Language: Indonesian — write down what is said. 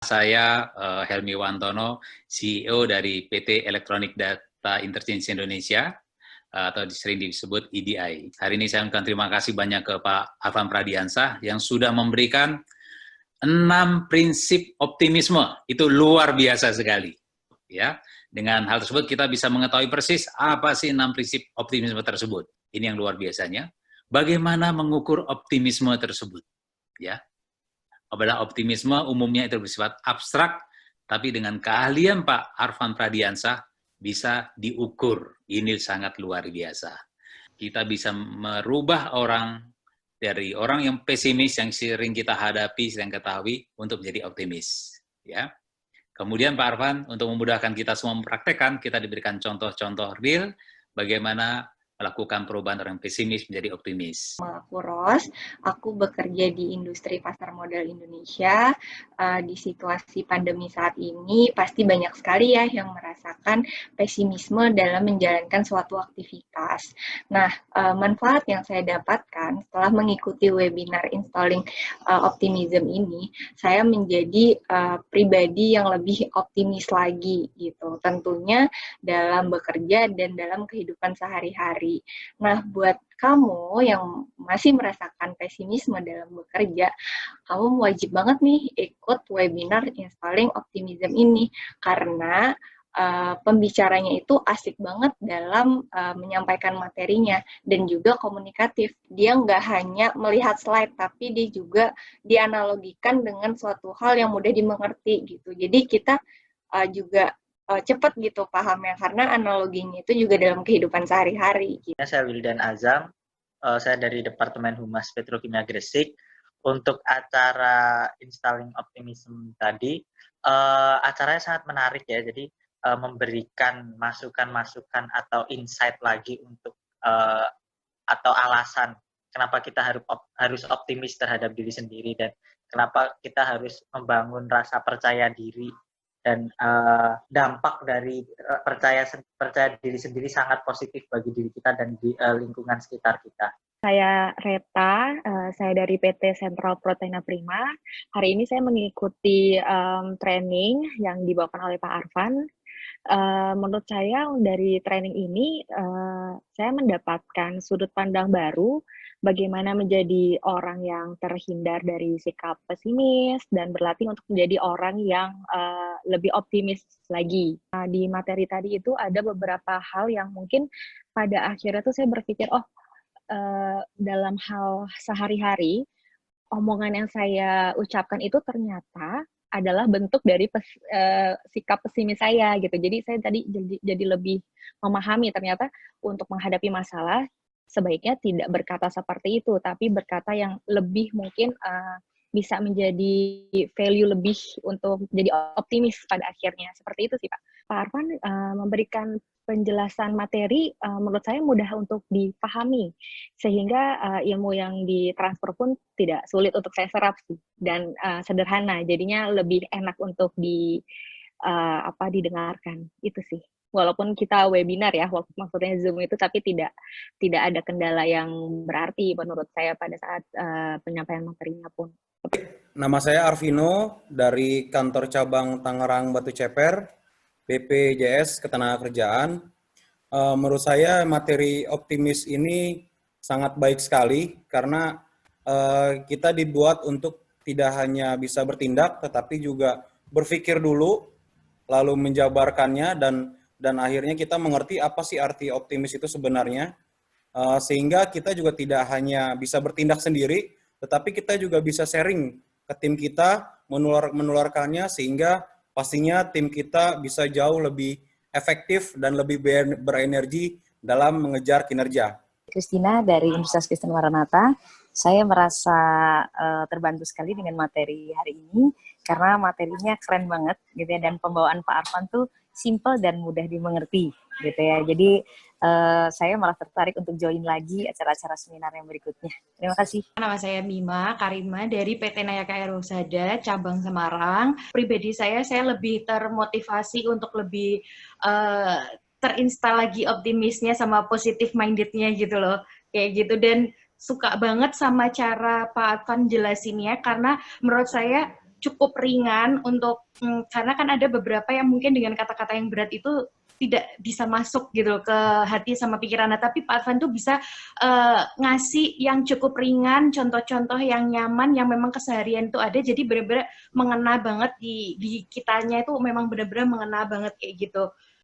Saya Helmi Wantono, CEO dari PT Electronic Data Interchange Indonesia, atau sering disebut EDI. Hari ini saya mengucapkan terima kasih banyak ke Pak Arfan Pradiansah yang sudah memberikan 6 prinsip optimisme. Itu luar biasa sekali. Ya, dengan hal tersebut kita bisa mengetahui persis apa sih 6 prinsip optimisme tersebut. Ini yang luar biasanya. Bagaimana mengukur optimisme tersebut? Ya, apabila optimisme umumnya itu bersifat abstrak, tapi dengan keahlian Pak Arfan Pradiansah bisa diukur. Ini sangat luar biasa. Kita bisa merubah orang dari orang yang pesimis yang sering kita hadapi, sering ketahui, untuk menjadi optimis. Ya. Kemudian Pak Arfan, untuk memudahkan kita semua mempraktekkan, kita diberikan contoh-contoh real bagaimana melakukan perubahan orang pesimis menjadi optimis. Aku Ros, aku bekerja di industri pasar modal Indonesia. Di situasi pandemi saat ini, pasti banyak sekali ya yang merasakan pesimisme dalam menjalankan suatu aktivitas. Nah, manfaat yang saya dapatkan setelah mengikuti webinar Installing Optimism ini, saya menjadi pribadi yang lebih optimis lagi gitu. Tentunya dalam bekerja dan dalam kehidupan sehari-hari. Nah, buat kamu yang masih merasakan pesimisme dalam bekerja, kamu wajib banget nih ikut webinar Installing Optimism ini, karena pembicaranya itu asik banget dalam menyampaikan materinya dan juga komunikatif. Dia nggak hanya melihat slide, tapi dia juga dianalogikan dengan suatu hal yang mudah dimengerti gitu. Jadi kita juga cepat gitu pahamnya, karena analoginya itu juga dalam kehidupan sehari-hari. Gitu. Saya Wildan Azam, saya dari Departemen Humas Petrokimia Gresik. Untuk acara Installing Optimism tadi, acaranya sangat menarik ya, jadi memberikan masukan-masukan atau insight lagi untuk atau alasan kenapa kita harus optimis terhadap diri sendiri dan kenapa kita harus membangun rasa percaya diri. Dan dampak dari percaya diri sendiri sangat positif bagi diri kita dan di lingkungan sekitar kita. Saya Reta, saya dari PT Sentral Proteina Prima. Hari ini saya mengikuti training yang dibawakan oleh Pak Arfan. Menurut saya dari training ini saya mendapatkan sudut pandang baru bagaimana menjadi orang yang terhindar dari sikap pesimis dan berlatih untuk menjadi orang yang lebih optimis lagi. Di materi tadi itu ada beberapa hal yang mungkin pada akhirnya tuh saya berpikir, dalam hal sehari-hari, omongan yang saya ucapkan itu ternyata adalah bentuk dari sikap pesimis saya gitu. Jadi saya tadi jadi lebih memahami ternyata untuk menghadapi masalah sebaiknya tidak berkata seperti itu, tapi berkata yang lebih mungkin bisa menjadi value lebih untuk menjadi optimis pada akhirnya. Seperti itu sih Pak. Pak Arfan memberikan penjelasan materi menurut saya mudah untuk dipahami, sehingga ilmu yang ditransfer pun tidak sulit untuk saya serap sih, dan sederhana, jadinya lebih enak untuk didengarkan, itu sih. Walaupun kita webinar ya, maksudnya Zoom itu, tapi tidak ada kendala yang berarti menurut saya pada saat penyampaian materinya pun. Nama saya Arvino dari kantor cabang Tangerang Batu Ceper, BPJS Ketenagakerjaan. Menurut saya materi optimis ini sangat baik sekali karena kita dibuat untuk tidak hanya bisa bertindak tetapi juga berpikir dulu lalu menjabarkannya dan akhirnya kita mengerti apa sih arti optimis itu sebenarnya, sehingga kita juga tidak hanya bisa bertindak sendiri tetapi kita juga bisa sharing ke tim kita, menularkannya sehingga pastinya tim kita bisa jauh lebih efektif dan lebih berenergi dalam mengejar kinerja. Kristina dari Universitas Kristen Maranatha. Saya merasa terbantu sekali dengan materi hari ini karena materinya keren banget gitu ya, dan pembawaan Pak Arfan tuh simple dan mudah dimengerti gitu ya. Jadi saya malah tertarik untuk join lagi acara-acara seminar yang berikutnya. Terima kasih. Nama saya Bima Karima dari PT Nayaka Aerosada cabang Semarang. Pribadi saya lebih termotivasi untuk lebih terinstal lagi optimisnya sama positive minded-nya gitu loh. Kayak gitu, dan suka banget sama cara Pak Arfan jelasinnya karena menurut saya cukup ringan untuk karena kan ada beberapa yang mungkin dengan kata-kata yang berat itu tidak bisa masuk gitu ke hati sama pikiran. Nah, tapi Pak Arfan tuh bisa ngasih yang cukup ringan, contoh-contoh yang nyaman, yang memang keseharian itu ada, jadi benar-benar mengena banget di kitanya itu memang benar-benar mengena banget kayak gitu.